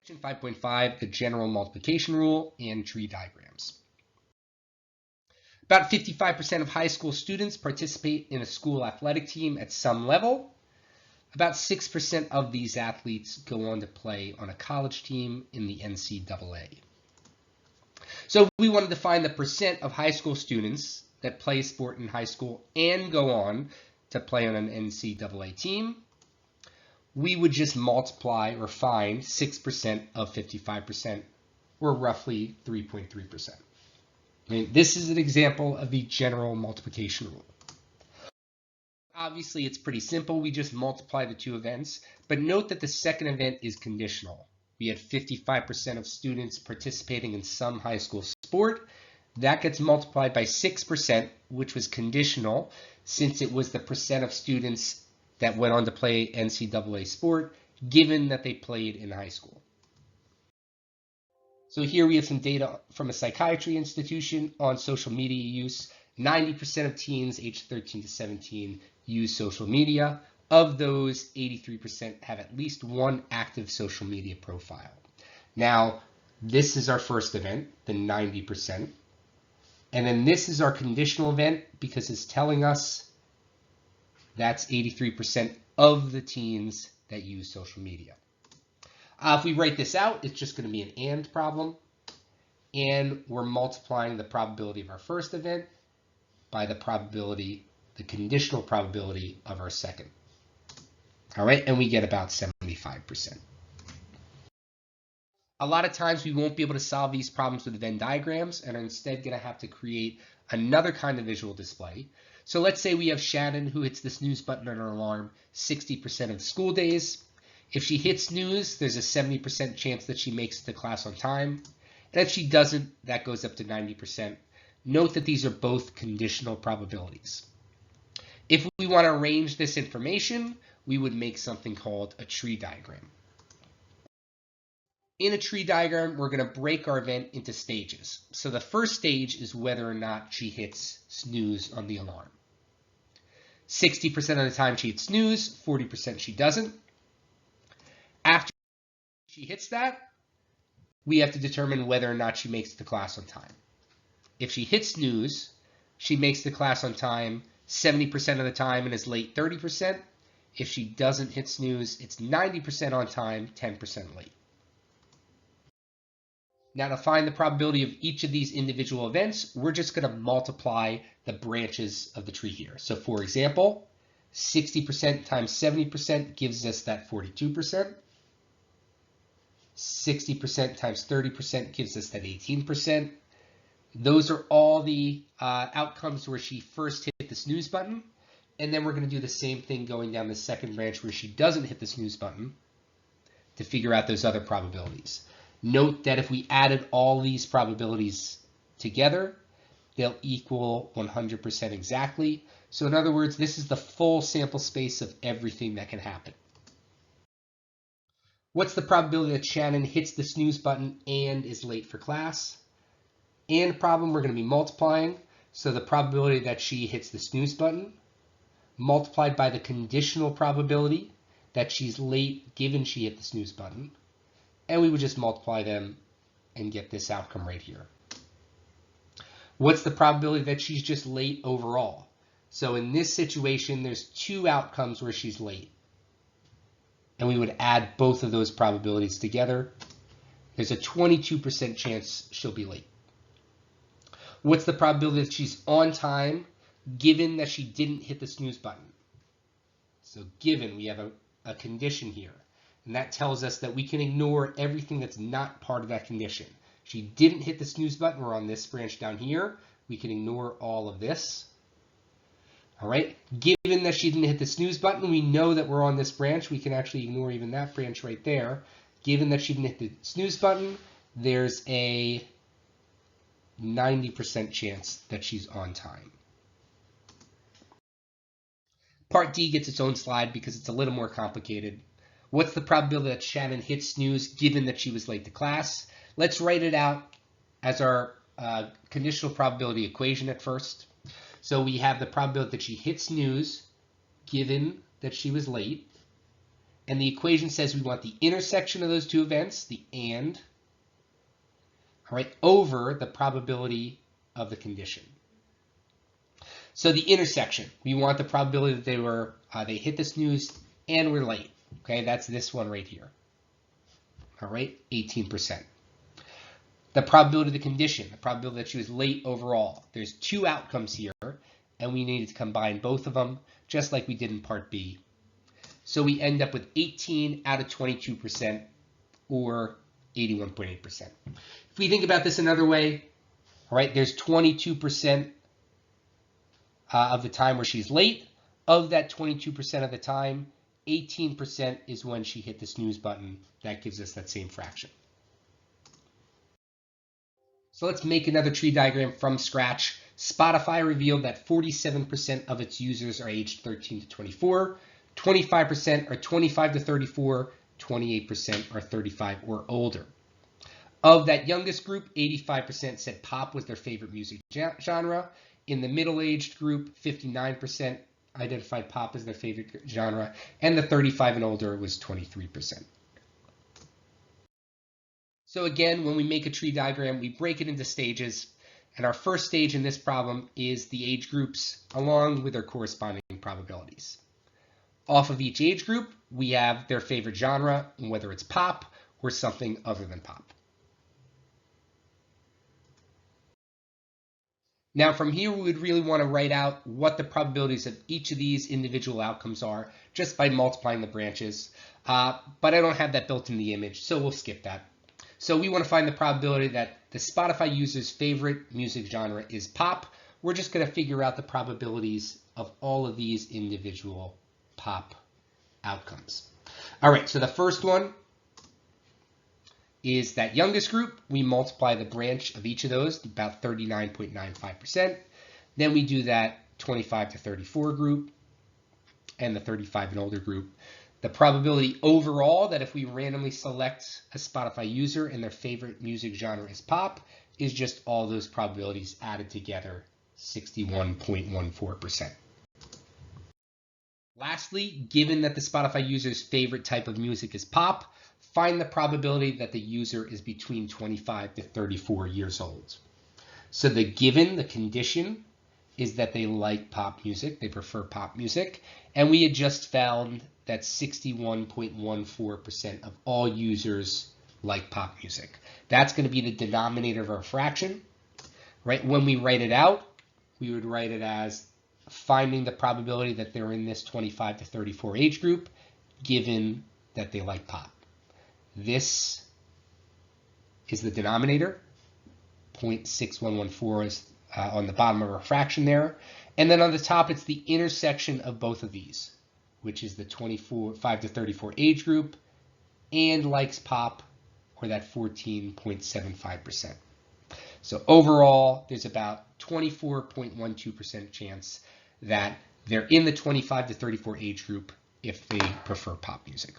Section 5.5, the general multiplication rule and tree diagrams. About 55% of high school students participate in a school athletic team at some level. About 6% of these athletes go on to play on a college team in the NCAA. So we wanted to find the percent of high school students that play a sport in high school and go on to play on an NCAA team. We would just multiply or find 6% of 55%, or roughly 3.3%. This is an example of the general multiplication rule. Obviously, it's pretty simple. We just multiply the two events, but note that the second event is conditional. We had 55% of students participating in some high school sport. That gets multiplied by 6%, which was conditional, since it was the percent of students that went on to play NCAA sport, given that they played in high school. So here we have some data from a psychiatry institution on social media use. 90% of teens aged 13 to 17 use social media. Of those, 83% have at least one active social media profile. Now, this is our first event, the 90%. And then this is our conditional event because it's telling us that's 83% of the teens that use social media. If we write this out, it's just going to be an and problem. And we're multiplying the probability of our first event by the probability, the conditional probability of our second. All right, and we get about 75%. A lot of times we won't be able to solve these problems with Venn diagrams and are instead going to have to create another kind of visual display. So let's say we have Shannon who hits the snooze button on her alarm 60% of school days. If she hits snooze, there's a 70% chance that she makes it to class on time. And if she doesn't, that goes up to 90%. Note that these are both conditional probabilities. If we want to arrange this information, we would make something called a tree diagram. In a tree diagram, we're going to break our event into stages. So the first stage is whether or not she hits snooze on the alarm. 60% of the time she hits snooze, 40% she doesn't. After she hits that, we have to determine whether or not she makes it to class on time. If she hits snooze, she makes the class on time 70% of the time and is late 30%. If she doesn't hit snooze, it's 90% on time, 10% late. Now to find the probability of each of these individual events, we're just going to multiply the branches of the tree here. So for example, 60% times 70% gives us that 42%. 60% times 30% gives us that 18%. Those are all the outcomes where she first hit the snooze button. And then we're going to do the same thing going down the second branch where she doesn't hit the snooze button to figure out those other probabilities. Note that if we added all these probabilities together, they'll equal 100% exactly. So in other words, this is the full sample space of everything that can happen. What's the probability that Shannon hits the snooze button and is late for class? And problem, we're going to be multiplying. So the probability that she hits the snooze button multiplied by the conditional probability that she's late given she hit the snooze button. And we would just multiply them and get this outcome right here. What's the probability that she's just late overall? So in this situation, there's two outcomes where she's late. And we would add both of those probabilities together. There's a 22% chance she'll be late. What's the probability that she's on time given that she didn't hit the snooze button? So given, we have a condition here. And that tells us that we can ignore everything that's not part of that condition. She didn't hit the snooze button. We're on this branch down here. We can ignore all of this. All right. Given that she didn't hit the snooze button, we know that we're on this branch. We can actually ignore even that branch right there. Given that she didn't hit the snooze button, there's a 90% chance that she's on time. Part D gets its own slide because it's a little more complicated. What's the probability that Shannon hits snooze given that she was late to class? Let's write it out as our conditional probability equation at first. So we have the probability that she hit snooze given that she was late. And the equation says we want the intersection of those two events, the and, all right, over the probability of the condition. So the intersection, we want the probability that they hit the snooze and were late. Okay, that's this one right here. All right, 18%. The probability of the condition, the probability that she was late overall. There's two outcomes here, and we needed to combine both of them, just like we did in Part B. So we end up with 18 out of 22%, or 81.8%. If we think about this another way, all right, there's 22% of the time where she's late. Of that 22% of the time, 18% is when she hit the snooze button. That gives us that same fraction. So let's make another tree diagram from scratch. Spotify revealed that 47% of its users are aged 13 to 24, 25% are 25 to 34, 28% are 35 or older. Of that youngest group, 85% said pop was their favorite music genre. In the middle-aged group, 59% identified pop as their favorite genre, and the 35 and older was 23%. So again, when we make a tree diagram, we break it into stages, and our first stage in this problem is the age groups along with their corresponding probabilities. Off of each age group, we have their favorite genre, whether it's pop or something other than pop. Now from here, we would really want to write out what the probabilities of each of these individual outcomes are just by multiplying the branches, but I don't have that built in the image, so we'll skip that. So we want to find the probability that the Spotify user's favorite music genre is pop. We're just going to figure out the probabilities of all of these individual pop outcomes. All right, so the first one is that youngest group. We multiply the branch of each of those, about 39.95%. Then we do that 25 to 34 group and the 35 and older group. The probability overall that if we randomly select a Spotify user and their favorite music genre is pop is just all those probabilities added together, 61.14%. Lastly, given that the Spotify user's favorite type of music is pop, find the probability that the user is between 25 to 34 years old. So the given, the condition, is that they like pop music, they prefer pop music, and we had just found that 61.14% of all users like pop music. That's going to be the denominator of our fraction, right? When we write it out, we would write it as finding the probability that they're in this 25 to 34 age group, given that they like pop. This is the denominator, 0.6114 is on the bottom of our fraction there. And then on the top, it's the intersection of both of these, which is the 25 to 34 age group and likes pop, or that 14.75%. So overall, there's about 24.12% chance that they're in the 25 to 34 age group if they prefer pop music.